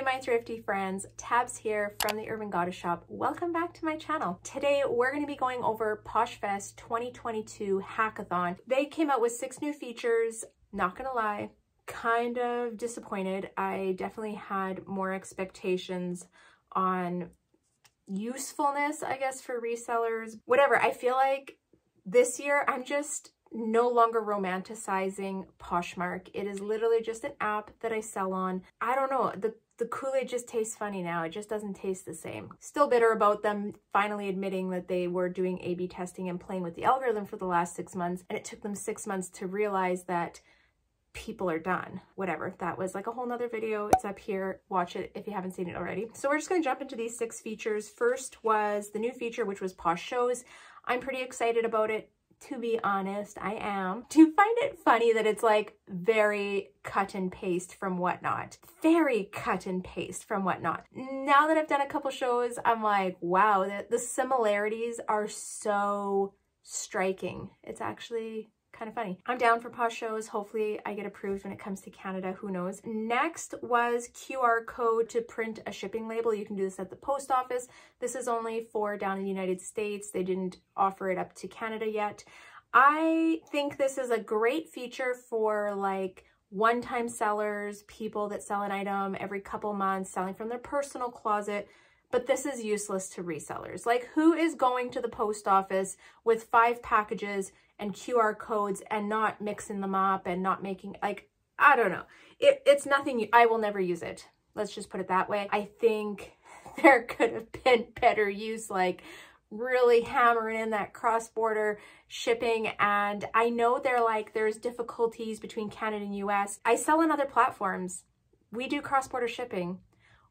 Hey my thrifty friends, Tabs here from the Urban Goddess Shop. Welcome back to my channel. Today we're going to be going over PoshFest 2022 Hackathon. They came out with 6 new features. Not gonna lie, kind of disappointed. I definitely had more expectations on usefulness, I guess, for resellers. Whatever, I feel like this year I'm just no longer romanticizing Poshmark. It is literally just an app that I sell on. I don't know, the Kool-Aid just tastes funny now. It just doesn't taste the same. Still bitter about them finally admitting that they were doing A/B testing and playing with the algorithm for the last 6 months, and it took them 6 months to realize that people are done. Whatever, that was like a whole nother video. It's up here, watch it if you haven't seen it already. So we're just gonna jump into these 6 features. First was the new feature, which was Posh Shows. I'm pretty excited about it. To be honest, I am. Do you find it funny that it's like very cut and paste from Whatnot? Very cut and paste from Whatnot. Now that I've done a couple shows, I'm like, wow, the similarities are so striking. It's actually kind of funny. I'm down for Posh Shows. Hopefully I get approved when it comes to Canada, who knows. Next was QR code to print a shipping label. You can do this at the post office. This is only for down in the United States. They didn't offer it up to Canada yet. I think this is a great feature for like one-time sellers, people that sell an item every couple months, selling from their personal closet. But this is useless to resellers. Like, who is going to the post office with 5 packages and QR codes and not mixing them up and not making, like, I don't know. It's nothing, I will never use it. Let's just put it that way. I think there could have been better use, like really hammering in that cross-border shipping. And I know there's difficulties between Canada and US. I sell on other platforms. We do cross-border shipping.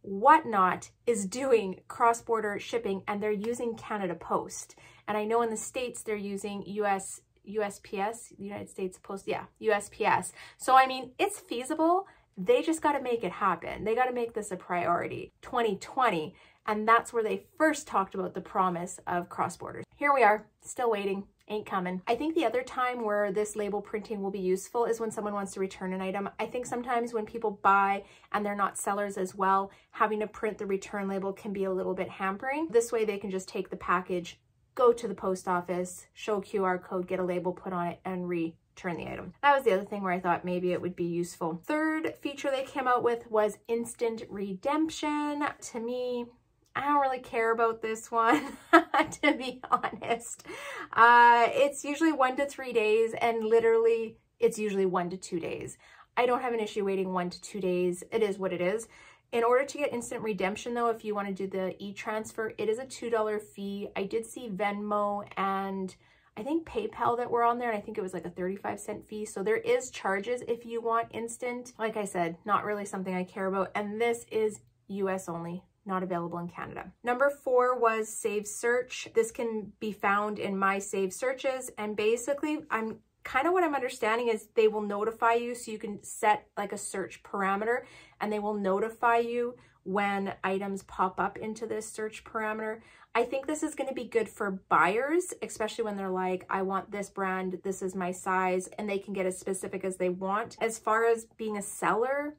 Whatnot is doing cross-border shipping and they're using Canada Post. And I know in the States they're using USPS, United States Post, yeah, USPS. So I mean, it's feasible. They just got to make it happen. They got to make this a priority. 2020, and that's where they first talked about the promise of cross-border. Here we are, still waiting. Ain't coming. I think the other time where this label printing will be useful is when someone wants to return an item. I think sometimes when people buy and they're not sellers as well, having to print the return label can be a little bit hampering. This way they can just take the package, go to the post office, show QR code, get a label put on it, and return the item. That was the other thing where I thought maybe it would be useful. Third feature they came out with was instant redemption. To me, I don't really care about this one, to be honest. It's usually 1 to 3 days, and literally it's usually 1 to 2 days. I don't have an issue waiting 1 to 2 days. It is what it is. In order to get instant redemption though, if you want to do the e-transfer, it is a $2 fee. I did see Venmo and I think PayPal that were on there, and I think it was like a 35-cent fee. So there is charges if you want instant. Like I said, not really something I care about. And this is US only. Not available in Canada. Number 4 was Save Search. This can be found in My Save Searches, and basically what I'm understanding is they will notify you, so you can set like a search parameter and they will notify you when items pop up into this search parameter. I think this is going to be good for buyers, especially when they're like, I want this brand, this is my size, and they can get as specific as they want. As far as being a seller,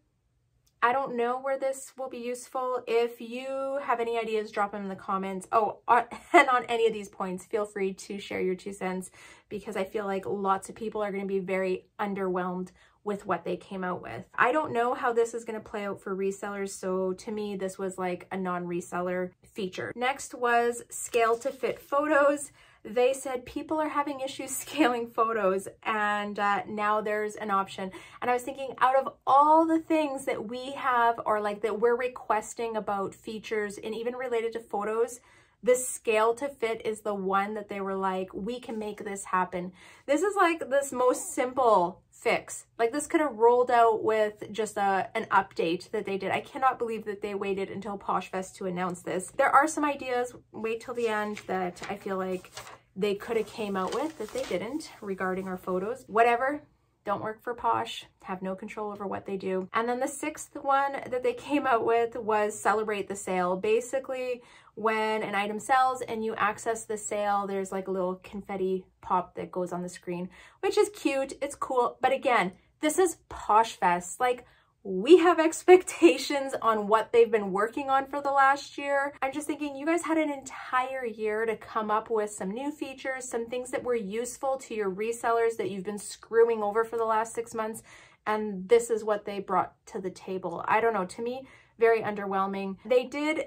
I don't know where this will be useful. If you have any ideas, drop them in the comments. Oh, and on any of these points, feel free to share your 2 cents, because I feel like lots of people are going to be very underwhelmed with what they came out with. I don't know how this is going to play out for resellers, so to me, this was like a non-reseller feature. Next was Scale to Fit Photos. They said people are having issues scaling photos, and now there's an option. And I was thinking, out of all the things that we have, or like that we're requesting about features and even related to photos, the Scale to Fit is the one that they were like, we can make this happen. This is like this most simple fix. Like, this could have rolled out with just an update that they did. I cannot believe that they waited until PoshFest to announce this. There are some ideas, wait till the end, that I feel like they could have came out with that they didn't regarding our photos. Whatever, don't work for Posh, have no control over what they do. And then the 6th one that they came out with was Celebrate the Sale. Basically, when an item sells and you access the sale, there's like a little confetti pop that goes on the screen, which is cute, it's cool. But again, this is PoshFest. Like, we have expectations on what they've been working on for the last year. I'm just thinking you guys had an entire year to come up with some new features, some things that were useful to your resellers that you've been screwing over for the last 6 months. And this is what they brought to the table. I don't know, to me, very underwhelming. They did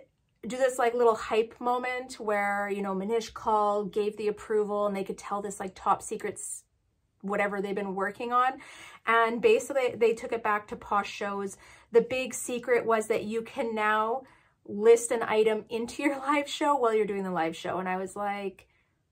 do this like little hype moment where, you know, Manish called, gave the approval, and they could tell this like top secrets, whatever they've been working on. And basically they took it back to Posh shows. The big secret was that you can now list an item into your live show while you're doing the live show. And I was like,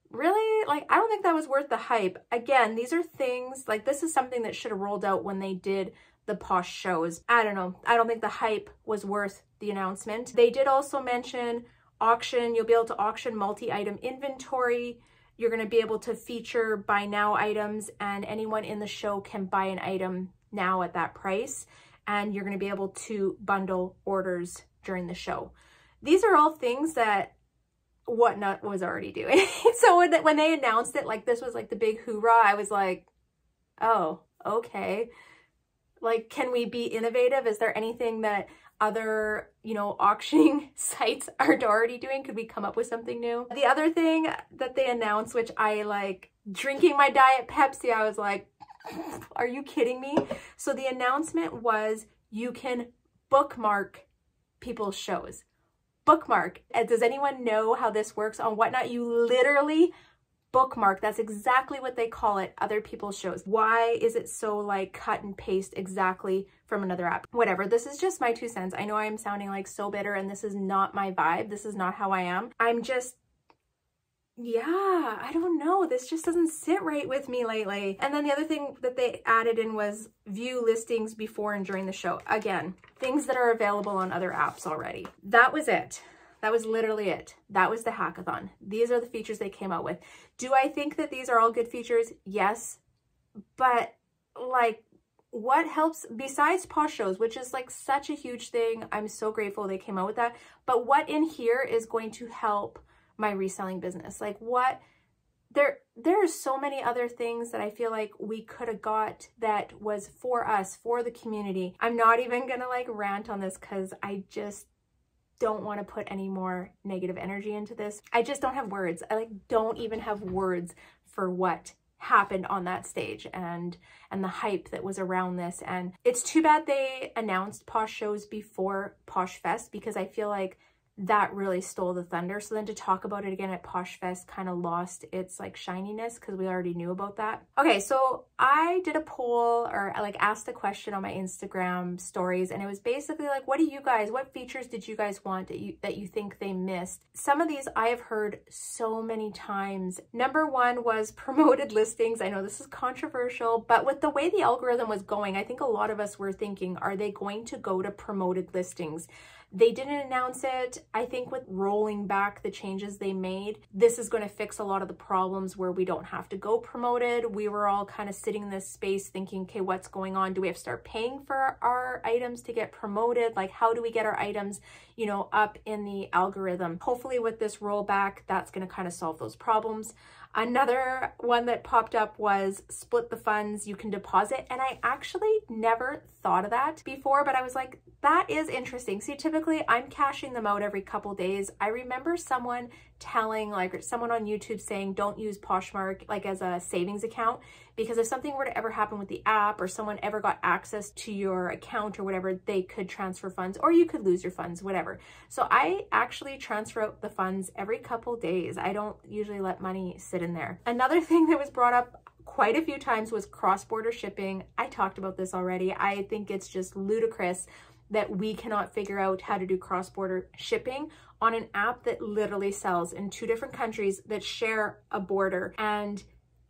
really? Like, I don't think that was worth the hype. Again, these are things like, this is something that should have rolled out when they did the Posh shows. I don't know. I don't think the hype was worth the announcement. They did also mention auction. You'll be able to auction multi-item inventory. You're going to be able to feature buy now items, and anyone in the show can buy an item now at that price. And you're going to be able to bundle orders during the show. These are all things that Whatnot was already doing. So when they announced it, like this was like the big hoorah, I was like, oh, okay. Like, can we be innovative? Is there anything that other, you know, auctioning sites are already doing? Could we come up with something new? The other thing that they announced, which I like, drinking my Diet Pepsi, I was like, are you kidding me? So the announcement was you can bookmark people's shows. Bookmark. Does anyone know how this works on Whatnot? You literally bookmark. That's exactly what they call it, other people's shows. Why is it so like cut and paste exactly from another app? Whatever. This is just my 2 cents. I know I'm sounding like so bitter, and this is not my vibe. This is not how I am. I'm just, yeah, I don't know. This just doesn't sit right with me lately. And then the other thing that they added in was view listings before and during the show. Again, things that are available on other apps already. That was it. That was literally it. That was the hackathon. These are the features they came out with. Do I think that these are all good features? Yes. But like, what helps besides Posh shows, which is like such a huge thing. I'm so grateful they came out with that. But what in here is going to help my reselling business? Like what, there are so many other things that I feel like we could have got that was for us, for the community. I'm not even gonna like rant on this because I just don't want to put any more negative energy into this. I just don't have words. I like don't even have words for what happened on that stage and the hype that was around this. And it's too bad they announced Posh shows before PoshFest, because I feel like that really stole the thunder. So then to talk about it again at PoshFest kind of lost its like shininess because we already knew about that. Okay, so I did a poll, or I like asked a question on my Instagram stories, and it was basically like, what features did you guys want that you think they missed? Some of these I have heard so many times. Number 1 was promoted listings. I know this is controversial, but with the way the algorithm was going, I think a lot of us were thinking, are they going to go to promoted listings? They didn't announce it. I think with rolling back the changes they made, this is going to fix a lot of the problems where we don't have to go promoted. We were all kind of sitting in this space thinking, okay, what's going on? Do we have to start paying for our items to get promoted? Like, how do we get our items, you know, up in the algorithm? Hopefully with this rollback, that's going to kind of solve those problems. Another one that popped up was split the funds you can deposit. And I actually never thought of that before, but I was like, that is interesting. See, typically I'm cashing them out every couple days. I remember someone telling, like someone on YouTube saying, don't use Poshmark like as a savings account, because if something were to ever happen with the app or someone ever got access to your account or whatever, they could transfer funds or you could lose your funds, whatever. So I actually transfer out the funds every couple days. I don't usually let money sit in there. Another thing that was brought up quite a few times was cross-border shipping. I talked about this already. I think it's just ludicrous that we cannot figure out how to do cross-border shipping on an app that literally sells in 2 different countries that share a border, and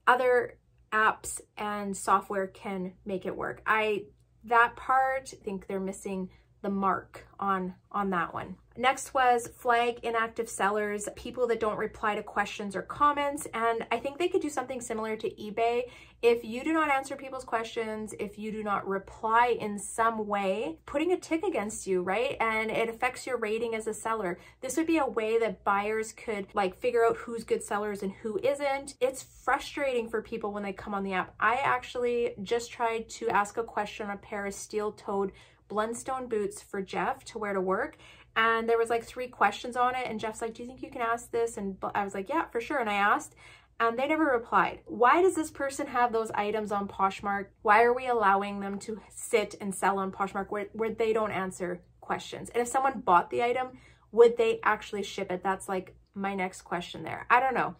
other apps and software can make it work. That part, I think they're missing the mark on that one. Next was flag inactive sellers, people that don't reply to questions or comments. And I think they could do something similar to eBay. If you do not answer people's questions, if you do not reply in some way, putting a tick against you, right? And it affects your rating as a seller. This would be a way that buyers could like figure out who's good sellers and who isn't. It's frustrating for people when they come on the app. I actually just tried to ask a question on a pair of steel-toed Blundstone boots for Jeff to wear to work. And there was like 3 questions on it. And Jeff's like, do you think you can ask this? And I was like, yeah, for sure. And I asked, and they never replied. Why does this person have those items on Poshmark? Why are we allowing them to sit and sell on Poshmark where they don't answer questions? And if someone bought the item, would they actually ship it? That's like my next question there. I don't know.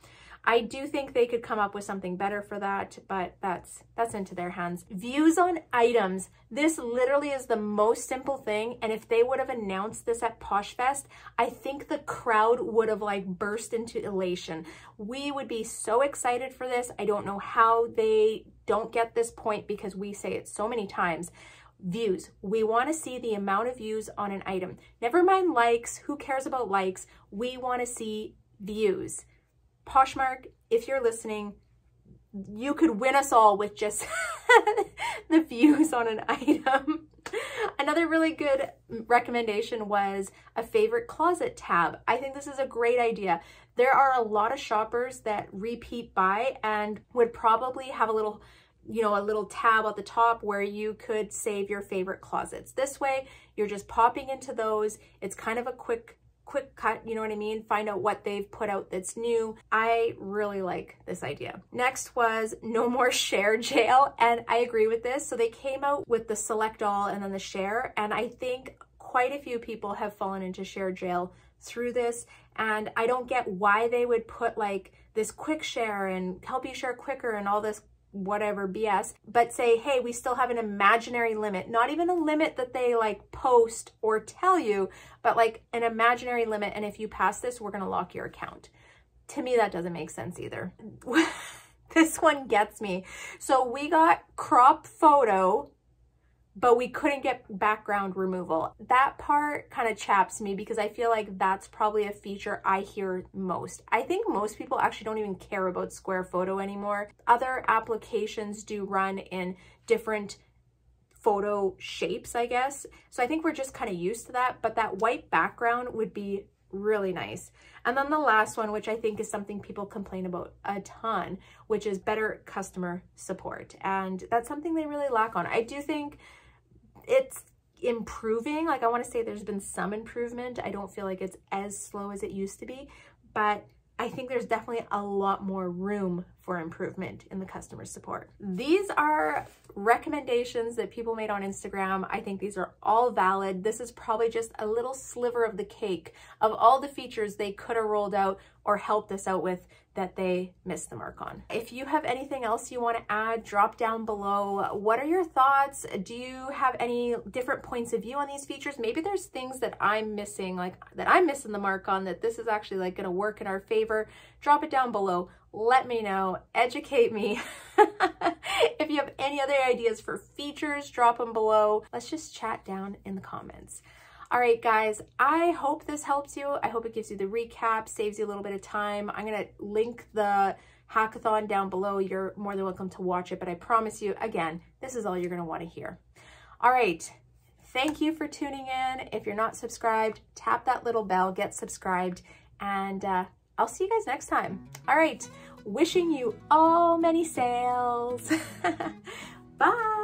I do think they could come up with something better for that, but that's into their hands. Views on items. This literally is the most simple thing. And if they would have announced this at PoshFest, I think the crowd would have like burst into elation. We would be so excited for this. I don't know how they don't get this point because we say it so many times. Views. We want to see the amount of views on an item. Never mind likes. Who cares about likes? We want to see views. Poshmark, if you're listening, you could win us all with just the views on an item. Another really good recommendation was a favorite closet tab. I think this is a great idea. There are a lot of shoppers that repeat buy and would probably have a little, you know, a little tab at the top where you could save your favorite closets. This way, you're just popping into those. It's kind of a quick cut, you know what I mean? Find out what they've put out that's new. I really like this idea. Next was no more share jail, and I agree with this. So they came out with the select all and then the share, and I think quite a few people have fallen into share jail through this, and I don't get why they would put like this quick share and help you share quicker and all this whatever BS, but say, hey, we still have an imaginary limit, not even a limit that they like post or tell you, but like an imaginary limit. And if you pass this, we're going to lock your account. To me, that doesn't make sense either. This one gets me. So we got crop photo, but we couldn't get background removal. That part kind of chaps me because I feel like that's probably a feature I hear most. I think most people actually don't even care about square photo anymore. Other applications do run in different photo shapes, I guess. So I think we're just kind of used to that, but that white background would be really nice. And then the last one, which I think is something people complain about a ton, which is better customer support. And that's something they really lack on. I do think it's improving. Like I want to say there's been some improvement. I don't feel like it's as slow as it used to be, but I think there's definitely a lot more room for improvement in the customer support. These are recommendations that people made on Instagram. I think these are all valid. This is probably just a little sliver of the cake of all the features they could have rolled out or helped us out with that they missed the mark on. If you have anything else you want to add, drop down below. What are your thoughts? Do you have any different points of view on these features? Maybe there's things that I'm missing, like that I'm missing the mark on, that this is actually like going to work in our favor. Drop it down below. Let me know, educate me. If you have any other ideas for features, drop them below. Let's just chat down in the comments. All right, guys, I hope this helps you. I hope it gives you the recap, saves you a little bit of time. I'm going to link the hackathon down below. You're more than welcome to watch it, but I promise you, again, this is all you're going to want to hear. All right. Thank you for tuning in. If you're not subscribed, tap that little bell, get subscribed, and I'll see you guys next time. All right. Wishing you all many sales. Bye.